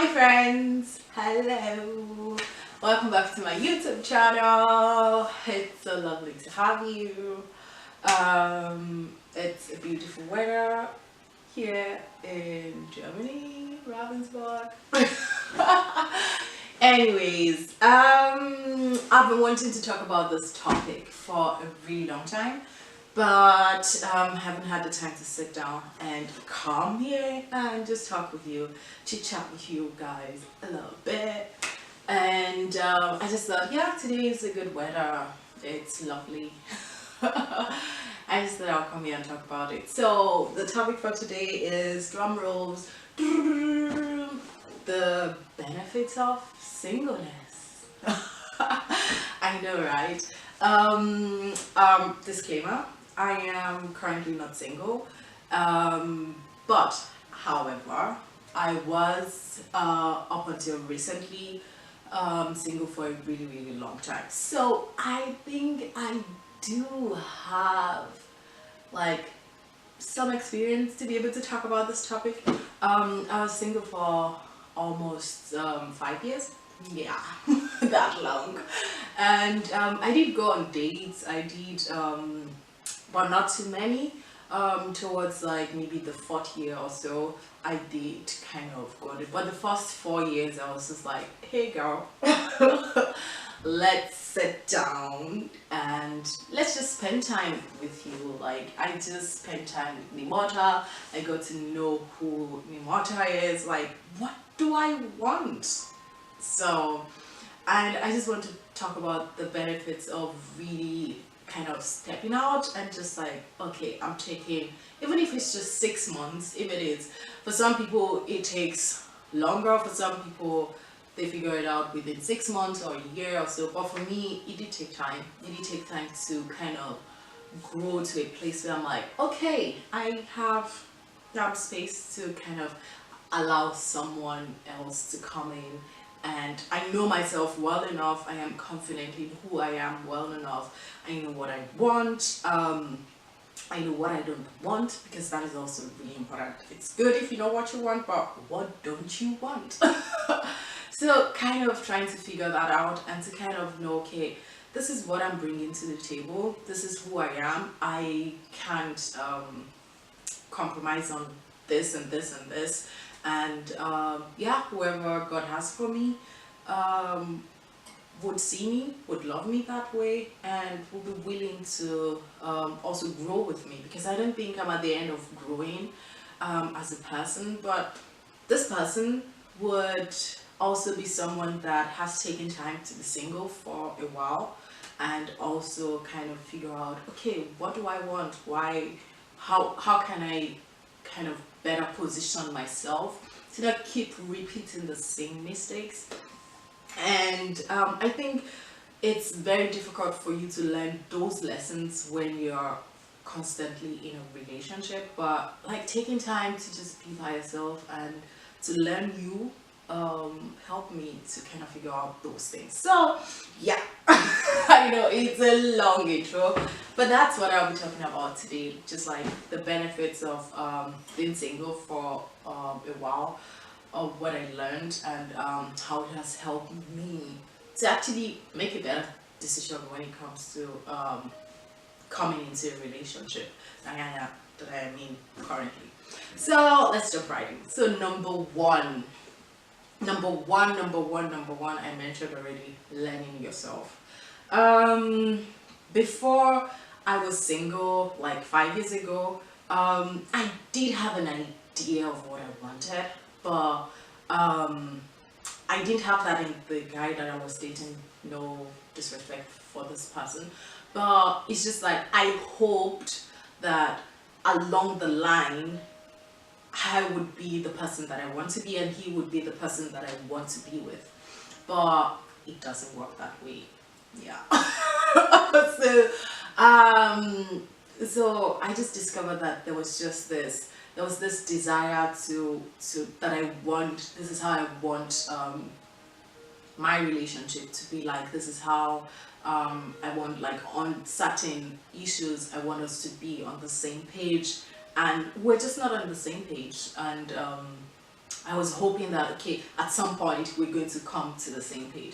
Hi friends, hello, welcome back to my YouTube channel. It's so lovely to have you. It's a beautiful weather here in Germany, Ravensburg. Anyways, I've been wanting to talk about this topic for a really long time, but haven't had the time to sit down and come here and just talk with you, chit chat with you guys a little bit. And I just thought, yeah, today is a good weather. It's lovely. I just thought I'll come here and talk about it. So the topic for today is drum rolls. The benefits of singleness. I know, right? Disclaimer, I am currently not single, but however, I was up until recently single for a really long time. So I think I do have like some experience to be able to talk about this topic. I was single for almost 5 years. Yeah, that long. And I did go on dates. I did, but not too many. Towards like maybe the fourth year or so, I did kind of go on it. But the first 4 years, I was just like, hey girl, let's sit down and let's just spend time with you. Like I just spent time with Nimota. I got to know who Nimota is. Like, what do I want? So, and I just want to talk about the benefits of really kind of stepping out and just like, okay, I'm taking, even if it's just 6 months, if it is, for some people it takes longer, for some people they figure it out within 6 months or a year or so, but for me it did take time. It did take time to kind of grow to a place where I'm like, okay, I have that space to kind of allow someone else to come in, and I know myself well enough. I am confident in who I am well enough. I know what I want. I know what I don't want, because that is also really important. It's good if you know what you want, but what don't you want? So kind of trying to figure that out and to kind of know, okay, this is what I'm bringing to the table. This is who I am. I can't compromise on this and this and this. And yeah, whoever God has for me would see me, would love me that way, and would be willing to also grow with me, because I don't think I'm at the end of growing as a person, but this person would also be someone that has taken time to be single for a while and also kind of figure out, okay, what do I want? Why, how can I kind of better position myself to not keep repeating the same mistakes? And I think it's very difficult for you to learn those lessons when you're constantly in a relationship, but like taking time to just be by yourself and to learn you helped me to kind of figure out those things. So yeah, I know it's a long intro, but that's what I'll be talking about today, just like the benefits of being single for a while, of what I learned, and how it has helped me to actually make a better decision when it comes to coming into a relationship that I am in currently. So let's jump right in. So number one, I mentioned already, learning yourself. Before I was single, like 5 years ago, I did have an idea of what I wanted, but I didn't have that in the guy that I was dating. No disrespect for this person, but it's just like I hoped that along the line I would be the person that I want to be, and he would be the person that I want to be with. But it doesn't work that way. Yeah. so, so I just discovered that there was just this. There was this desire to that I want. This is how I want my relationship to be like. This is how I want, like on certain issues, I want us to be on the same page, and we're just not on the same page. And I was hoping that, okay, at some point we're going to come to the same page.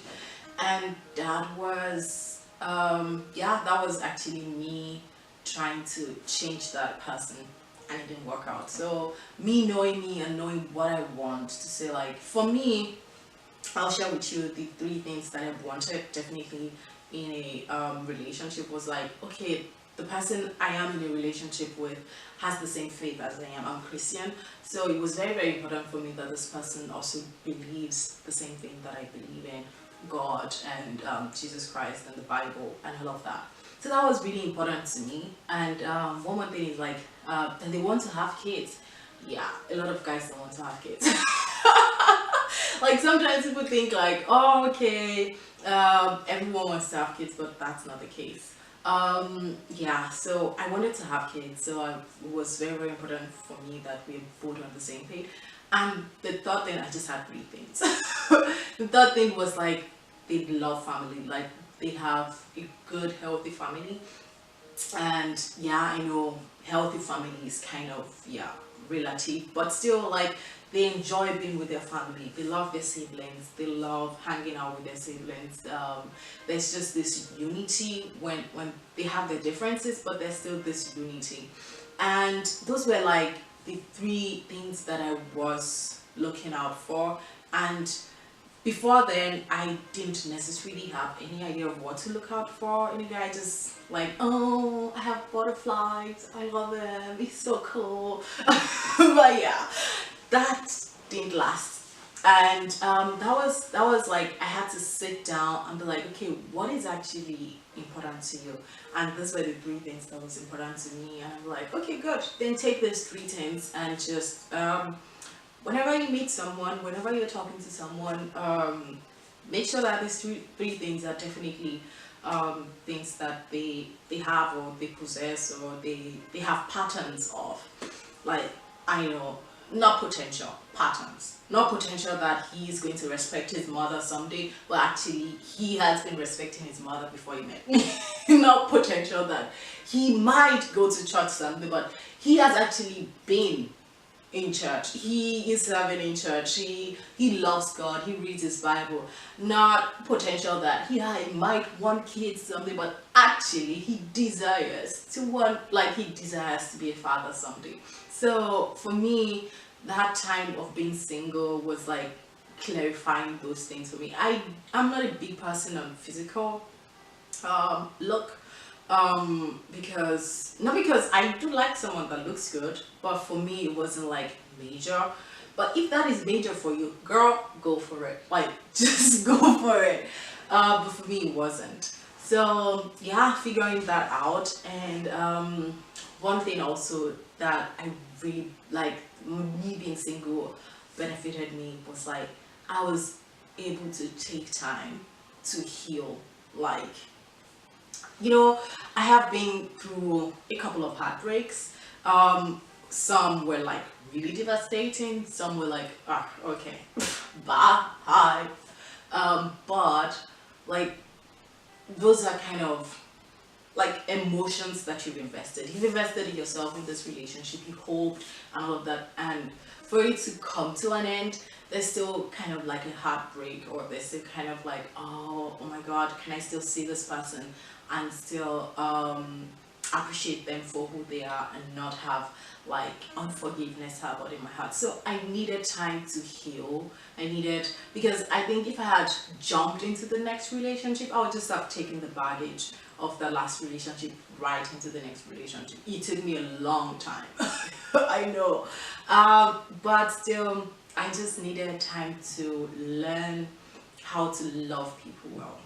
And that was, yeah, that was actually me trying to change that person, and it didn't work out. So me and knowing what I want to say, like for me, I'll share with you the three things that I wanted definitely in a relationship. Was like, okay, the person I am in a relationship with has the same faith as I am. I'm Christian, so it was very, very important for me that this person also believes the same thing that I believe in, God and Jesus Christ and the Bible and all of that. So that was really important to me. And one more thing is like, and they want to have kids. Yeah, a lot of guys don't want to have kids. Like sometimes people think like, oh, okay, everyone wants to have kids, but that's not the case. Yeah, so I wanted to have kids, so it was very, very important for me that we both on the same page. And the third thing, I just had three things. The third thing was like, they love family, like they have a good, healthy family. And yeah, I know healthy family is kind of, yeah, relative, but still like they enjoy being with their family, they love their siblings, they love hanging out with their siblings. There's just this unity when they have their differences, but there's still this unity. And those were like the three things that I was looking out for. And before then, I didn't necessarily have any idea of what to look out for in a guy. Just like, oh, I have butterflies, I love them, it's so cool. But yeah, that didn't last. And that was like, I had to sit down and be like, okay, what is actually important to you? And these were the three things that was important to me. And I'm like, okay, good. Then take those three things and just whenever you meet someone, whenever you're talking to someone, make sure that these three things are definitely things that they have or they possess or they have patterns of. Like, I know, not potential, patterns. Not potential that he is going to respect his mother someday, but actually he has been respecting his mother before he met me. Not potential that he might go to church someday, but he has actually been in church, he is serving in church, he loves God, he reads his Bible. Not potential that he might want kids someday, but actually he desires to want, like he desires to be a father someday. So for me, that time of being single was like clarifying those things for me. I'm not a big person on physical look, because not because I do like someone that looks good, but for me it wasn't like major. But if that is major for you, girl, go for it, like just go for it. But for me it wasn't. So yeah, figuring that out. And one thing also that I really like, me being single benefited me, was like I was able to take time to heal. Like, you know, I have been through a couple of heartbreaks. Some were like really devastating, some were like, ah, okay, bye, hi. But like, those are kind of like emotions that you've invested in yourself in this relationship, you hoped and all of that, and for it to come to an end, there's still kind of like a heartbreak, or there's still kind of like, oh my god, can I still see this person and still appreciate them for who they are, and not have like unforgiveness harbored in my heart. So I needed time to heal. I needed, because I think if I had jumped into the next relationship, I would just have taken the baggage of the last relationship right into the next relationship. It took me a long time. I know, but still I just needed time to learn how to love people well.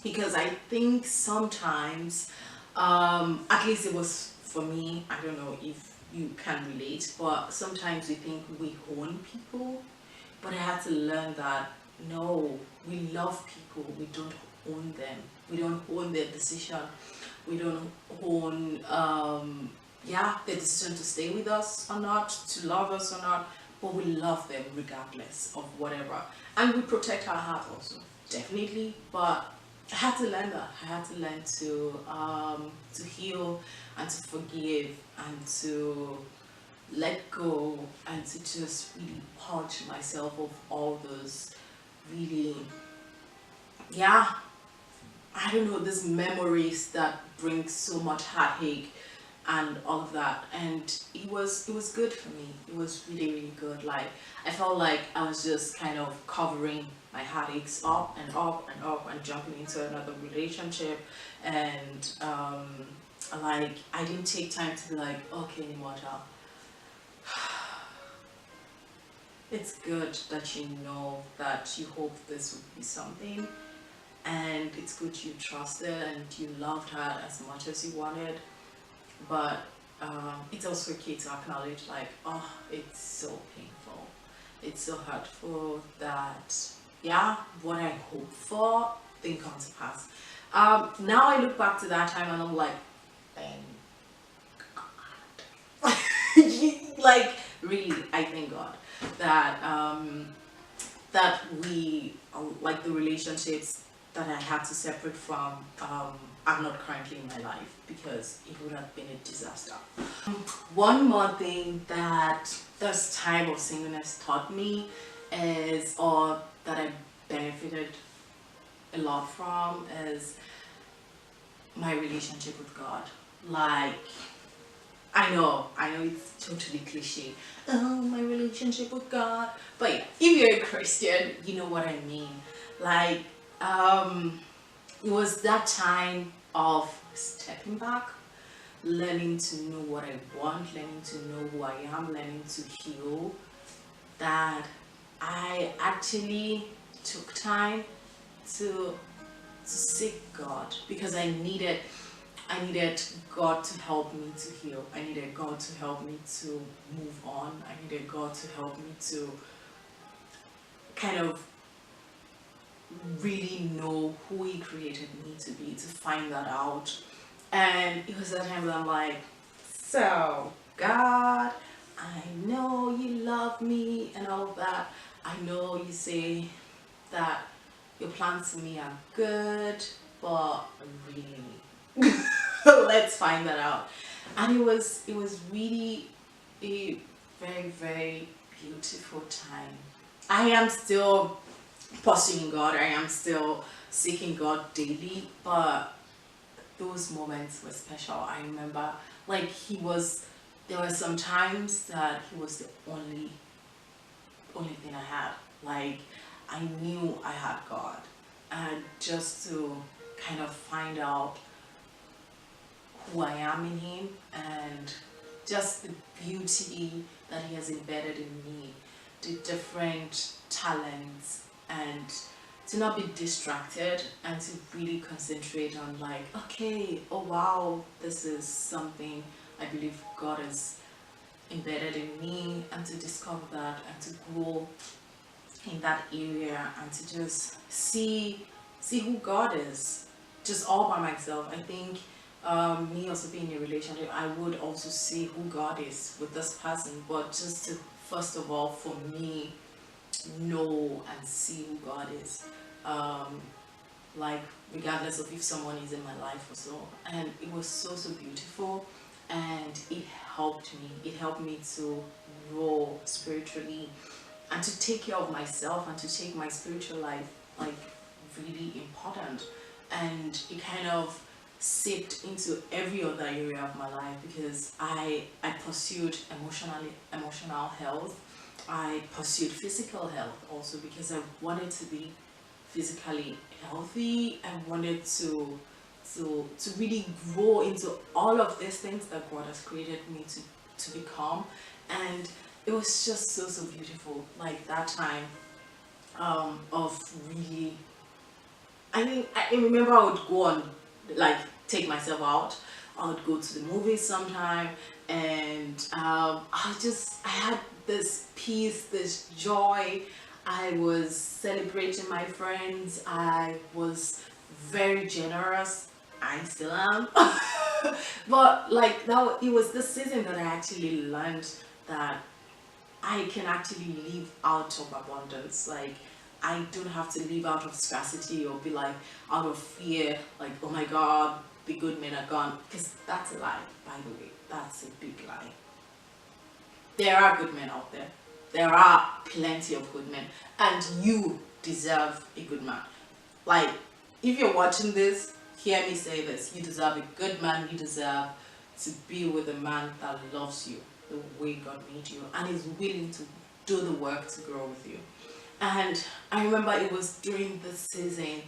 Because I think sometimes, at least it was for me, I don't know if you can relate, but sometimes we think we own people, but I had to learn that no, we love people, we don't own them. We don't own their decision. We don't own, yeah, their decision to stay with us or not, to love us or not, but we love them regardless of whatever. And we protect our heart also, definitely. But I had to learn that. I had to learn to heal and to forgive and to let go and to just really purge myself of all those really, yeah, I don't know, these memories that bring so much heartache and all of that. And it was good for me. It was really, really good. Like, I felt like I was just kind of covering my heartaches up and up and up and jumping into another relationship. And like, I didn't take time to be like, okay, Nimota, it's good that you know that you hope this would be something, and it's good you trusted and you loved her as much as you wanted. But it's also okay to acknowledge, like, oh, it's so painful, it's so hurtful that, yeah, what I hoped for didn't come to pass. Now I look back to that time and I'm like, thank God. Like, really, I thank God that that we like the relationships that I had to separate from are not currently in my life, because it would have been a disaster. One more thing that this time of singleness taught me is, or that I benefited a lot from, is my relationship with God. Like, I know it's totally cliche. Oh, my relationship with God. But yeah, if you're a Christian, you know what I mean. Like, it was that time of stepping back, learning to know what I want, learning to know who I am, learning to heal, that I actually took time to seek God, because I needed God to help me to heal. I needed God to help me to move on. I needed God to help me to kind of really know who He created me to be, to find that out. And it was that time that I'm like, so, God, I know you love me and all of that. I know you say that your plans for me are good, but really, let's find that out. And it was really a very, very beautiful time. I am still pursuing God, I am still seeking God daily, but those moments were special. I remember, like, there were some times that He was the only thing I had. Like, I knew I had God, and just to kind of find out who I am in Him, and just the beauty that He has embedded in me, the different talents, and to not be distracted and to really concentrate on, like, okay, oh wow, this is something I believe God has embedded in me, and to discover that and to grow in that area, and to just see who God is, just all by myself. I think me also being in a relationship, I would also see who God is with this person, but just to, first of all, for me, know and see who God is, um, like, regardless of if someone is in my life or so. And it was so, so beautiful, and it helped me to grow spiritually, and to take care of myself, and to take my spiritual life like really important. And it kind of seeped into every other area of my life, because I pursued emotional health. I pursued physical health also, because I wanted to be physically healthy. I wanted to really grow into all of these things that God has created me to become. And it was just so, so beautiful, like that time of really, I mean, I remember I would go on, like, take myself out. I would go to the movies sometime, and I had this peace, this joy. I was celebrating my friends. I was very generous. I still am. But like, it was this season that I actually learned that I can actually live out of abundance. Like, I don't have to live out of scarcity, or be like out of fear, like, oh my God, the good men are gone. Because that's a lie, by the way. That's a big lie. There are good men out there. There are plenty of good men, and you deserve a good man. Like, if you're watching this, hear me say this: you deserve a good man. You deserve to be with a man that loves you the way God made you and is willing to do the work to grow with you. And I remember it was during this season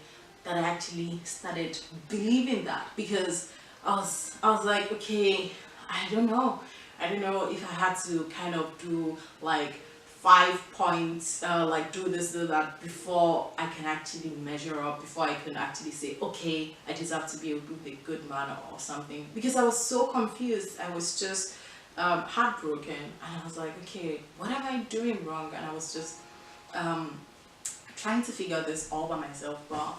that I actually started believing that, because I was like, okay, I don't know. I don't know if I had to kind of do like 5 points, like do this, do that before I can actually measure up, before I can actually say, okay, I deserve to be with a good man or something. Because I was so confused. I was just heartbroken, and I was like, okay, what am I doing wrong? And I was just um, trying to figure this all by myself. But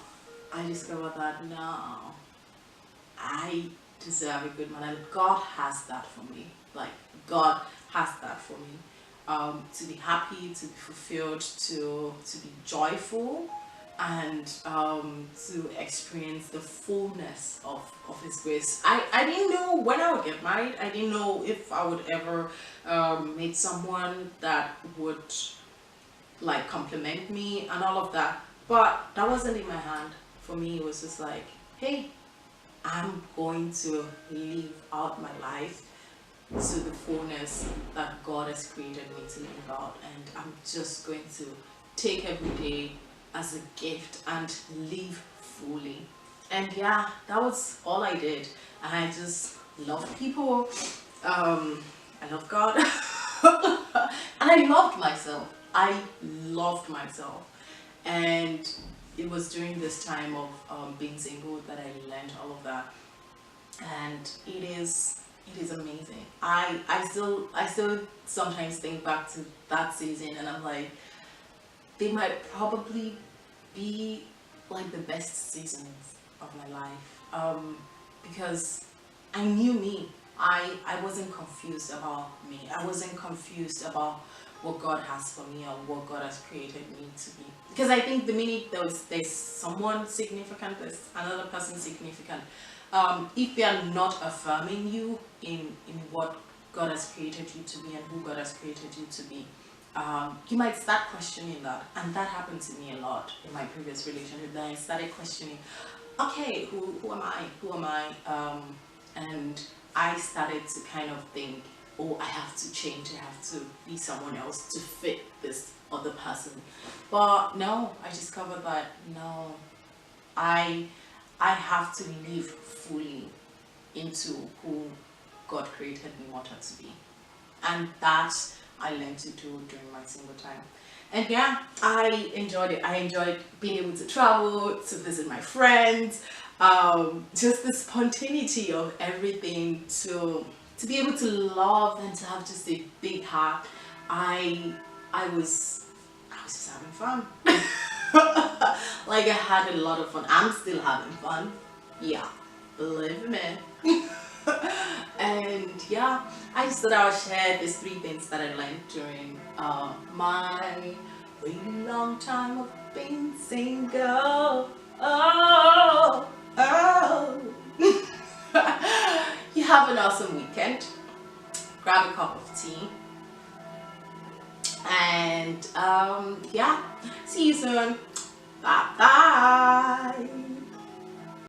I discovered that no, I deserve a good man, and God has that for me. Like, God has that for me. To be happy, to be fulfilled, to be joyful, and to experience the fullness of His grace. I didn't know when I would get married. I didn't know if I would ever meet someone that would like compliment me and all of that. But that wasn't in my hand. For me, it was just like, hey, I'm going to live out my life to the fullness that God has created me to live out, and I'm just going to take every day as a gift and live fully. And yeah, that was all I did. And I just love people. I love God. And I loved myself. I loved myself. And it was during this time of being single that I learned all of that. And it is amazing. I still sometimes think back to that season, and I'm like, they might probably be like the best seasons of my life, because I knew me. I wasn't confused about me. I wasn't confused about what God has for me or what God has created me to be. Because I think the minute there's someone significant, there's another person significant. If they are not affirming you in what God has created you to be and who God has created you to be, you might start questioning that. And that happened to me a lot in my previous relationship. Then I started questioning, okay, who am I? Who am I? And I started to kind of think, oh, I have to change. I have to be someone else to fit this other person. But no, I discovered that no, I have to live fully into who God created Nimota to be. And that I learned to do during my single time. And yeah, I enjoyed it. I enjoyed being able to travel, to visit my friends, just the spontaneity of everything, to be able to love and to have just a big heart. I was just having fun. Like, I had a lot of fun. I'm still having fun. Yeah, believe me. And yeah, I just thought I would share these 3 things that I learned during my really long time of being single. Oh, oh. You have an awesome weekend. Grab a cup of tea. And yeah, see you soon. Bye bye.